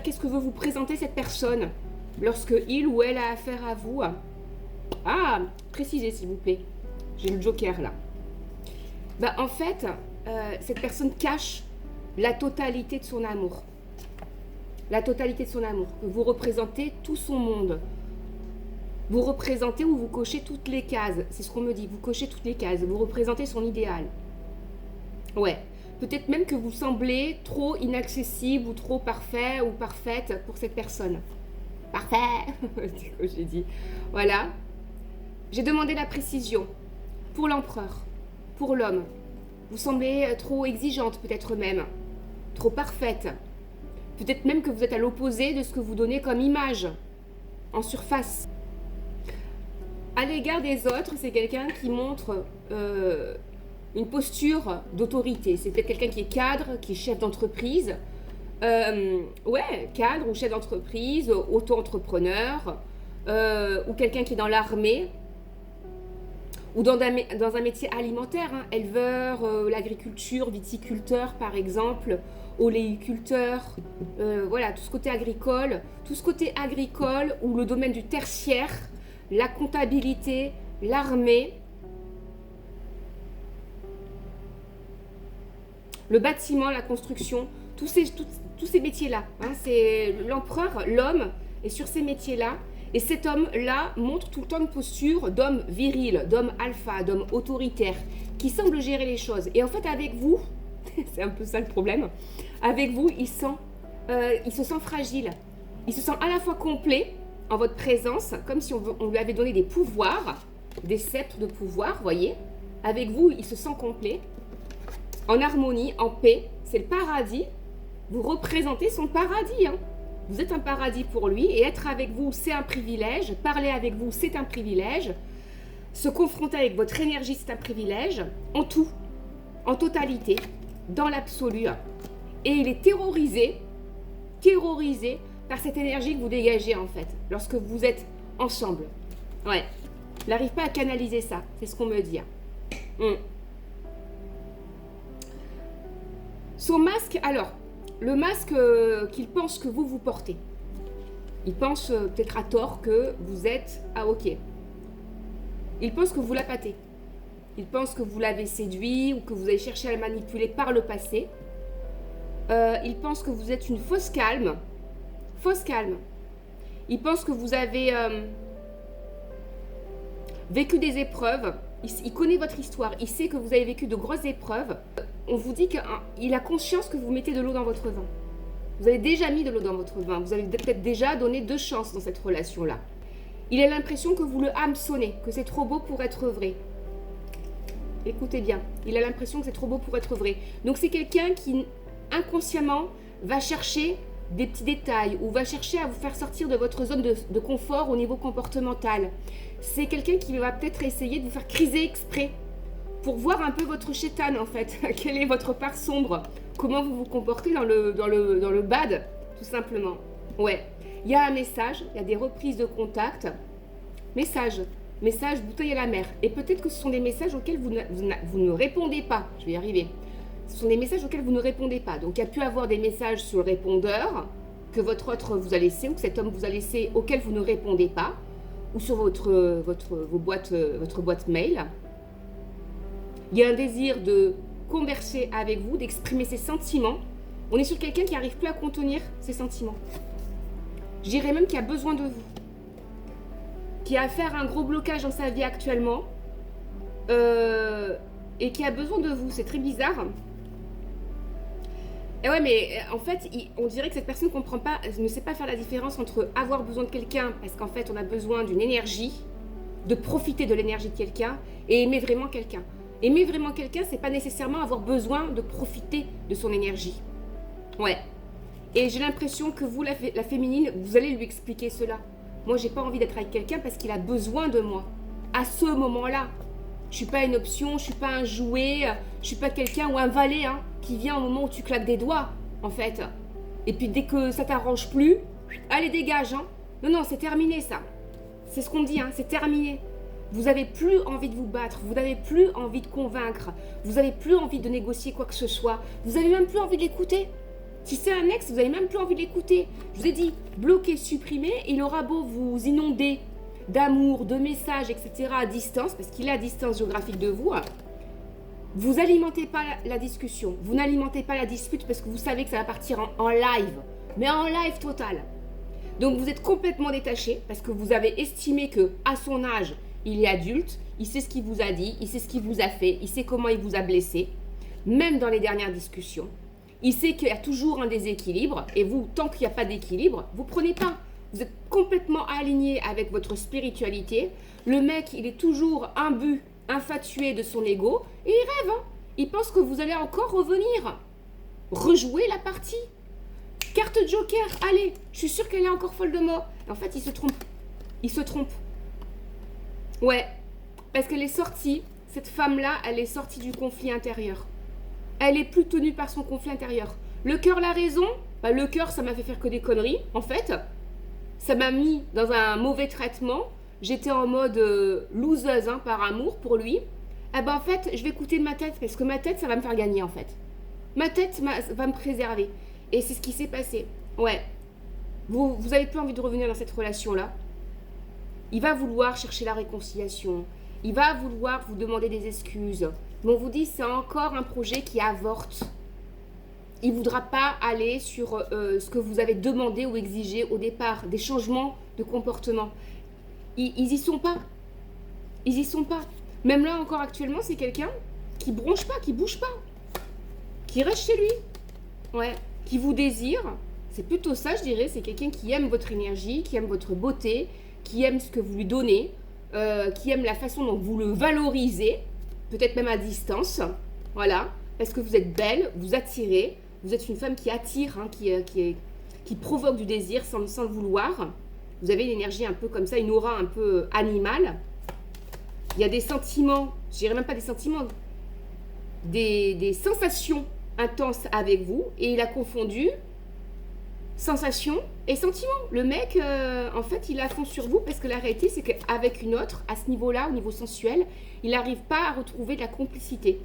Qu'est-ce que veut vous présenter cette personne lorsque il ou elle a affaire à vous? Ah, précisez s'il vous plaît. J'ai le joker là. Bah, en fait, cette personne cache la totalité de son amour. La totalité de son amour. Vous représentez tout son monde. Vous représentez ou vous cochez toutes les cases. C'est ce qu'on me dit. Vous cochez toutes les cases. Vous représentez son idéal. Ouais. Peut-être même que vous semblez trop inaccessible ou trop parfait ou parfaite pour cette personne. Parfait. C'est ce que j'ai dit. Voilà. J'ai demandé la précision. Pour l'empereur. Pour l'homme. Vous semblez trop exigeante peut-être même. Trop parfaite. Peut-être même que vous êtes à l'opposé de ce que vous donnez comme image. En surface. À l'égard des autres, c'est quelqu'un qui montre une posture d'autorité. C'est peut-être quelqu'un qui est cadre, qui est chef d'entreprise. Ouais, cadre ou chef d'entreprise, auto-entrepreneur, ou quelqu'un qui est dans l'armée, ou dans un métier alimentaire, hein, éleveur, l'agriculture, viticulteur par exemple, oléiculteur, voilà, tout ce côté agricole ou le domaine du tertiaire, la comptabilité, l'armée, le bâtiment, la construction, tous ces métiers-là. Hein, c'est l'empereur, l'homme, est sur ces métiers-là. Et cet homme-là montre tout le temps une posture d'homme viril, d'homme alpha, d'homme autoritaire, qui semble gérer les choses. Et en fait, avec vous, c'est un peu ça le problème, avec vous, il se sent fragile. Il se sent à la fois complet en votre présence, comme si on lui avait donné des pouvoirs, des sceptres de pouvoir, voyez. Avec vous, il se sent complet, en harmonie, en paix. C'est le paradis. Vous représentez son paradis, hein. Vous êtes un paradis pour lui et être avec vous, c'est un privilège. Parler avec vous, c'est un privilège. Se confronter avec votre énergie, c'est un privilège. En tout, en totalité, dans l'absolu. Et il est terrorisé par cette énergie que vous dégagez en fait, lorsque vous êtes ensemble. Ouais. Il n'arrive pas à canaliser ça, c'est ce qu'on me dit. Son masque, alors, le masque qu'il pense que vous portez. Il pense peut-être à tort que vous êtes ok. Il pense que vous l'appâtez. Il pense que vous l'avez séduit ou que vous avez cherché à le manipuler par le passé. Il pense que vous êtes une fausse calme. Fausse calme. Il pense que vous avez vécu des épreuves. Il connaît votre histoire. Il sait que vous avez vécu de grosses épreuves. On vous dit qu'il a conscience que vous mettez de l'eau dans votre vin. Vous avez déjà mis de l'eau dans votre vin. Vous avez peut-être déjà donné 2 chances dans cette relation-là. Il a l'impression que vous le hameçonnez, que c'est trop beau pour être vrai. Écoutez bien. Il a l'impression que c'est trop beau pour être vrai. Donc c'est quelqu'un qui, inconsciemment, va chercher des petits détails ou va chercher à vous faire sortir de votre zone de confort au niveau comportemental. C'est quelqu'un qui va peut-être essayer de vous faire criser exprès pour voir un peu votre chétane en fait. Quelle est votre part sombre? Comment vous vous comportez dans le bad, tout simplement. Ouais, il y a un message, il y a des reprises de contact. Message, bouteille à la mer. Et peut-être que ce sont des messages auxquels vous ne répondez pas. Je vais y arriver. Ce sont des messages auxquels vous ne répondez pas. Donc il y a pu avoir des messages sur le répondeur que votre autre vous a laissé ou que cet homme vous a laissé auxquels vous ne répondez pas, ou sur votre boîte mail. Il y a un désir de converser avec vous, d'exprimer ses sentiments. On est sur quelqu'un qui n'arrive plus à contenir ses sentiments. Je dirais même qu'il a besoin de vous. Qui a affaire à un gros blocage dans sa vie actuellement. Et qui a besoin de vous. C'est très bizarre. Et ouais, mais en fait, on dirait que cette personne ne sait pas faire la différence entre avoir besoin de quelqu'un, parce qu'en fait, on a besoin d'une énergie, de profiter de l'énergie de quelqu'un, et aimer vraiment quelqu'un. Aimer vraiment quelqu'un, c'est pas nécessairement avoir besoin de profiter de son énergie. Ouais. Et j'ai l'impression que vous, la féminine, vous allez lui expliquer cela. Moi, j'ai pas envie d'être avec quelqu'un parce qu'il a besoin de moi. À ce moment-là. Je suis pas une option, je suis pas un jouet, je suis pas quelqu'un ou un valet hein, qui vient au moment où tu claques des doigts, en fait. Et puis dès que ça t'arrange plus, allez dégage, hein. Non, c'est terminé ça. C'est ce qu'on dit, hein, c'est terminé. Vous n'avez plus envie de vous battre, vous n'avez plus envie de convaincre, vous n'avez plus envie de négocier quoi que ce soit, vous n'avez même plus envie d'écouter. Si c'est un ex, vous n'avez même plus envie de l'écouter. Je vous ai dit, bloquer, supprimer, il aura beau vous inonder d'amour, de messages, etc. à distance, parce qu'il est à distance géographique de vous, vous n'alimentez pas la discussion, vous n'alimentez pas la dispute parce que vous savez que ça va partir en live, mais en live total. Donc vous êtes complètement détaché parce que vous avez estimé que à son âge, il est adulte, il sait ce qu'il vous a dit, il sait ce qu'il vous a fait, il sait comment il vous a blessé, même dans les dernières discussions. Il sait qu'il y a toujours un déséquilibre et vous, tant qu'il n'y a pas d'équilibre, vous prenez pas. Vous êtes complètement aligné avec votre spiritualité. Le mec, il est toujours imbu, infatué de son ego et il rêve. Hein. Il pense que vous allez encore revenir, rejouer la partie. Carte Joker, allez, je suis sûre qu'elle est encore folle de moi. En fait, il se trompe. Il se trompe. Ouais, parce qu'elle est sortie, cette femme-là, elle est sortie du conflit intérieur. Elle est plus tenue par son conflit intérieur. Le cœur, la raison, bah, le cœur, ça m'a fait faire que des conneries, en fait. Ça m'a mis dans un mauvais traitement. J'étais en mode loseuse hein, par amour pour lui. Eh ben, en fait, je vais écouter ma tête, parce que ma tête, ça va me faire gagner, en fait. Ma tête va me préserver. Et c'est ce qui s'est passé. Ouais. Vous avez plus envie de revenir dans cette relation-là. Il va vouloir chercher la réconciliation. Il va vouloir vous demander des excuses. Mais on vous dit, c'est encore un projet qui avorte. Il ne voudra pas aller sur ce que vous avez demandé ou exigé au départ, des changements de comportement. Ils y sont pas. Ils y sont pas. Même là, encore actuellement, c'est quelqu'un qui bronche pas, qui bouge pas. Qui reste chez lui. Ouais. Qui vous désire. C'est plutôt ça, je dirais. C'est quelqu'un qui aime votre énergie, qui aime votre beauté, qui aime ce que vous lui donnez, qui aime la façon dont vous le valorisez, peut-être même à distance. Voilà. Parce que vous êtes belle, vous attirez. Vous êtes une femme qui attire, hein, qui provoque du désir sans le vouloir. Vous avez une énergie un peu comme ça, une aura un peu animale. Il y a des sentiments, je dirais même pas des sentiments, des sensations intenses avec vous. Et il a confondu sensation et sentiment. Le mec, en fait, il est à fond sur vous parce que la réalité, c'est qu'avec une autre, à ce niveau-là, au niveau sensuel, il n'arrive pas à retrouver de la complicité.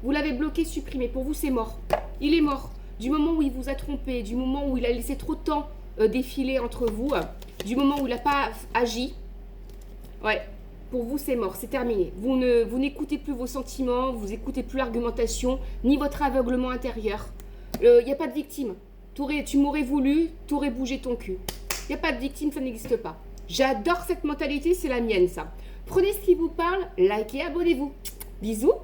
Vous l'avez bloqué, supprimé. Pour vous, c'est mort. Il est mort. Du moment où il vous a trompé, du moment où il a laissé trop de temps défiler entre vous, du moment où il n'a pas agi, ouais, pour vous, c'est mort. C'est terminé. Vous n'écoutez plus vos sentiments, vous n'écoutez plus l'argumentation, ni votre aveuglement intérieur. Il n'y a pas de victime. Tu m'aurais voulu, tu aurais bougé ton cul. Il n'y a pas de victime, ça n'existe pas. J'adore cette mentalité, c'est la mienne, ça. Prenez ce qui vous parle, likez, abonnez-vous. Bisous.